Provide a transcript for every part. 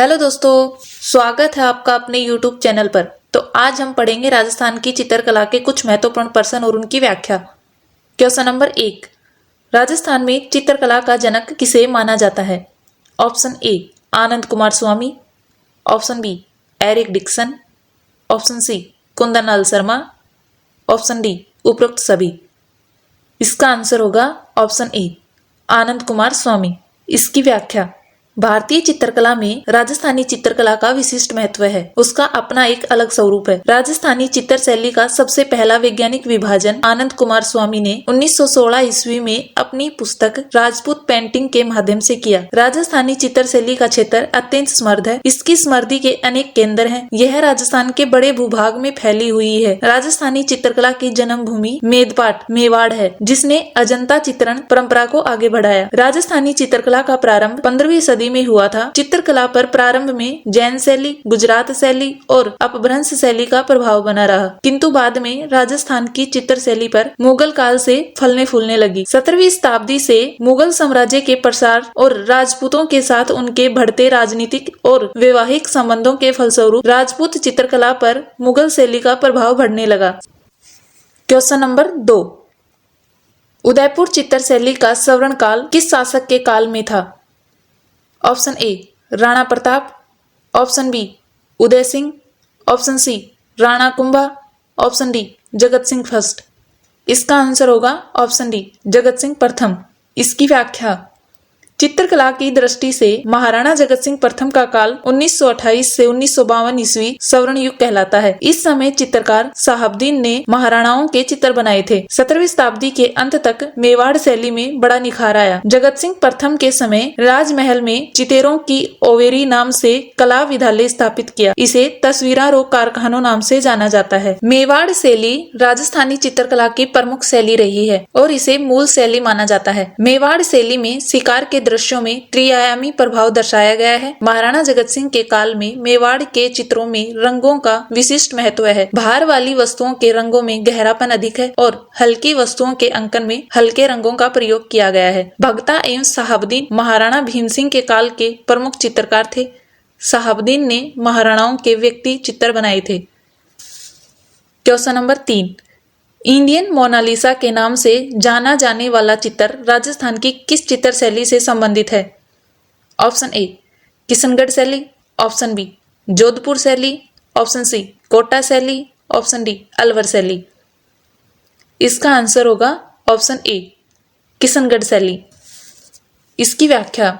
Hello दोस्तों, स्वागत है आपका अपने YouTube चैनल पर। तो आज हम पढ़ेंगे राजस्थान की चित्रकला के कुछ महत्वपूर्ण पर्सन और उनकी व्याख्या। क्वेश्चन नंबर 1, राजस्थान में चित्रकला का जनक किसे माना जाता है? Option A Anand Kumar Swamy, option B Eric Dixon, option C Kundanlal Sharma, option D उपरोक्त सभी। इसका आंसर होगा ऑप्शन ए आनंद कुमार स्वामी। इसकी व्याख्या, भारतीय चित्रकला में राजस्थानी चित्रकला का विशिष्ट महत्व है। उसका अपना एक अलग स्वरूप है। राजस्थानी चित्र शैली का सबसे पहला वैज्ञानिक विभाजन आनंद कुमार स्वामी ने 1916 ईस्वी में अपनी पुस्तक राजपूत पेंटिंग के माध्यम से किया। राजस्थानी चित्र शैली का क्षेत्र अत्यंत समृद्ध है। इसकी समृद्धि के अनेक केंद्र हैं। यह राजस्थान के बड़े भूभाग में फैली हुई है। राजस्थानी चित्रकला की जन्मभूमि मेदपाट मेवाड़ है, जिसने अजंता चित्रण परंपरा को आगे बढ़ाया। राजस्थानी चित्रकला का प्रारंभ 15वीं सदी में हुआ था। चित्रकला पर प्रारंभ में जैन शैली, गुजरात शैली और अपभ्रंश शैली का प्रभाव बना रहा, किंतु बाद में राजस्थान की चित्र शैली पर मुगल काल से फलने फूलने लगी। 17वीं शताब्दी से मुगल साम्राज्य के प्रसार और राजपूतों के साथ उनके बढ़ते राजनीतिक और वैवाहिक संबंधों के फलस्वरूप राजपूत चित्रकला पर मुगल शैली का प्रभाव बढ़ने लगा। क्वेश्चन नंबर 2, उदयपुर चित्र शैली का स्वर्ण काल किस शासक के काल में था? Option A Rana Pratap, option B Uday Singh, option C Rana Kumbha, option D Jagat Singh first. इसका आंसर होगा ऑप्शन डी जगत सिंह प्रथम। इसकी व्याख्या, चित्रकला की दृष्टि से महाराणा जगत सिंह प्रथम का काल 1928 से 1952 ईस्वी स्वर्ण युग कहलाता है। इस समय चित्रकार शहाबुद्दीन ने महाराणाओं के चित्र बनाए थे। 17वीं शताब्दी के अंत तक मेवाड़ शैली में बड़ा निखार आया। जगत सिंह प्रथम के समय राजमहल में चितेरों की ओवेरी नाम से कला विद्यालय स्थापित किया। इसे तस्वीरां रो कारखानों नाम से जाना जाता है। मेवाड़ शैली राजस्थानी चित्रकला की प्रमुख शैली रही है और इसे मूल शैली माना जाता है। मेवाड़ शैली में शिकार के दृश्यों में त्रिआयामी प्रभाव दर्शाया गया है। महाराणा जगत सिंह के काल में मेवाड़ के चित्रों में रंगों का विशिष्ट महत्व है। भार वाली वस्तुओं के रंगों में गहरापन अधिक है और हल्की वस्तुओं के अंकन में हल्के रंगों का प्रयोग किया गया है। भगता एवं शहाबुद्दीन महाराणा भीम सिंह के काल के प्रमुख चित्रकार थे। शहाबुद्दीन ने महाराणाओं के व्यक्ति चित्र बनाए थे। क्वेश्चन नंबर 3, इंडियन मोनालिसा के नाम से जाना जाने वाला चित्र राजस्थान की किस चित्र शैली से संबंधित है? ऑप्शन ए किशनगढ़ शैली, ऑप्शन बी जोधपुर शैली, ऑप्शन सी कोटा शैली, ऑप्शन डी अलवर शैली। इसका आंसर होगा ऑप्शन ए किशनगढ़ शैली। इसकी व्याख्या,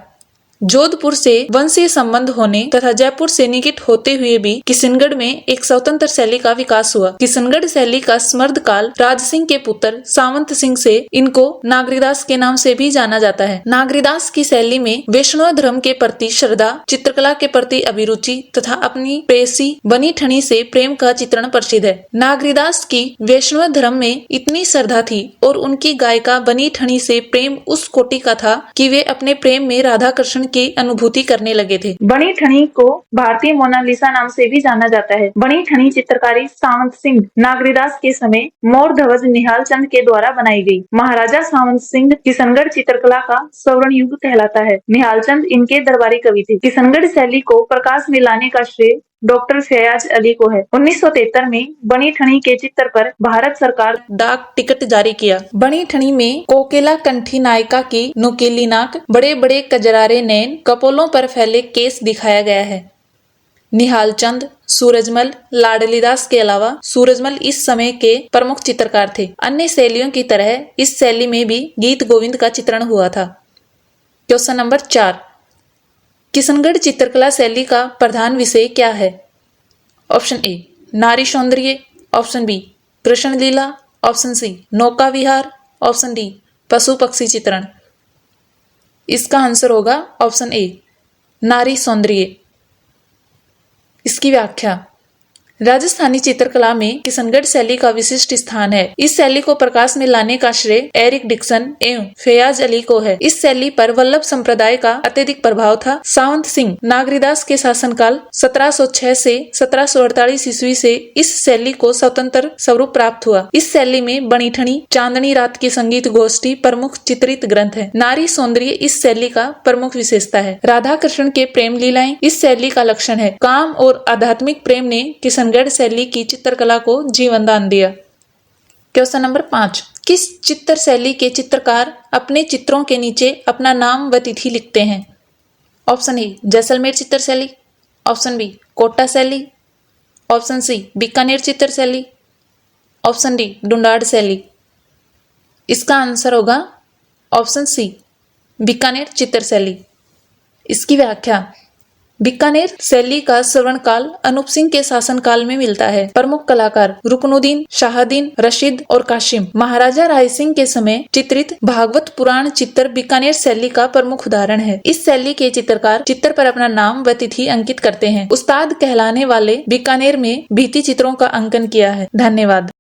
जोधपुर से वंशीय संबंध होने तथा जयपुर से निकट होते हुए भी किशनगढ़ में एक स्वतंत्र शैली का विकास हुआ। किशनगढ़ शैली का समृद्ध काल राज सिंह के पुत्र सावंत सिंह से इनको नागरीदास के नाम से भी जाना जाता है। नागरीदास की शैली में वैष्णव धर्म के प्रति श्रद्धा, चित्रकला के प्रति अभिरुचि तथा अपनी प्रेयसी बनी ठनी से प्रेम का चित्रण प्रसिद्ध है। नागरीदास की वैष्णव धर्म में इतनी श्रद्धा थी और उनकी गायिका बनी ठनी से प्रेम उस कोटि का था कि वे अपने प्रेम में राधा कृष्ण की अनुभूति करने लगे थे। बनी ठनी को भारतीय मोनालिसा नाम से भी जाना जाता है। बनी ठनी चित्रकारी सावंत सिंह नागरीदास के समय मोर ध्वज निहाल चंद के द्वारा बनाई गई। महाराजा सावंत सिंह किशनगढ़ चित्रकला का स्वर्ण युग कहलाता है। निहाल चंद इनके दरबारी कवि थे। किशनगढ़ शैली को प्रकाश में लाने का श्रेय डॉक्टर फैयाज अली को है। 1973 में बनी ठनी के चित्र पर भारत सरकार डाक टिकट जारी किया। बनी ठनी में कोकिला कंठी नायिका की नुकीली नाक, बड़े बड़े कजरारे नैन, कपोलों पर फैले केस दिखाया गया है। निहाल चंद, सूरजमल, लाडलीदास के अलावा सूरजमल इस समय के प्रमुख चित्रकार थे। अन्य शैलियों की तरह इस शैली में भी गीत गोविंद का चित्रण हुआ था। क्वेश्चन नंबर 4, किशनगढ़ चित्रकला शैली का प्रधान विषय क्या है? ऑप्शन ए नारी सौंदर्य, ऑप्शन बी कृष्ण लीला, ऑप्शन सी नौका विहार, ऑप्शन डी पशु पक्षी चित्रण। इसका आंसर होगा ऑप्शन ए नारी सौंदर्य। इसकी व्याख्या, राजस्थानी चित्रकला में किशनगढ़ शैली का विशिष्ट स्थान है। इस शैली को प्रकाश में लाने का श्रेय एरिक डिक्सन एवं फैयाज अली को है। इस शैली पर वल्लभ संप्रदाय का अत्यधिक प्रभाव था। सावंत सिंह नागरीदास के शासनकाल 1706 से 1748 ईस्वी से इस शैली को स्वतंत्र स्वरूप प्राप्त हुआ। इस शैली में बणिठनी, चांदनी रात की संगीत गोष्ठी प्रमुख चित्रित ग्रंथ है। नारी सौंदर्य इस शैली का प्रमुख विशेषता है। राधा कृष्ण के प्रेम लीलाएं इस शैली का लक्षण है। काम और आध्यात्मिक प्रेम ने किशनगढ़ शैली की चित्रकला को जीवन दान दिया। क्वेश्चन नंबर 5, किस चित्र शैली के चित्रकार अपने चित्रों के नीचे अपना नाम व तिथि लिखते हैं? ऑप्शन ए जैसलमेर चित्र शैली, ऑप्शन बी कोटा शैली, ऑप्शन सी बीकानेर चित्र शैली, ऑप्शन डी डुंडाड़ शैली। इसका आंसर होगा ऑप्शन सी बीकानेर चित्र शैली। इसकी व्याख्या, बीकानेर शैली का स्वर्णकाल अनूप सिंह के शासनकाल में मिलता है। प्रमुख कलाकार रुकनुद्दीन, शाहदीन, रशीद और काशिम। महाराजा राय सिंह के समय चित्रित भागवत पुराण चित्र बीकानेर शैली का प्रमुख उदाहरण है। इस शैली के चित्रकार चित्र पर अपना नाम व तिथि अंकित करते हैं। उस्ताद कहलाने वाले बीकानेर में भित्ति चित्रों का अंकन किया है। धन्यवाद।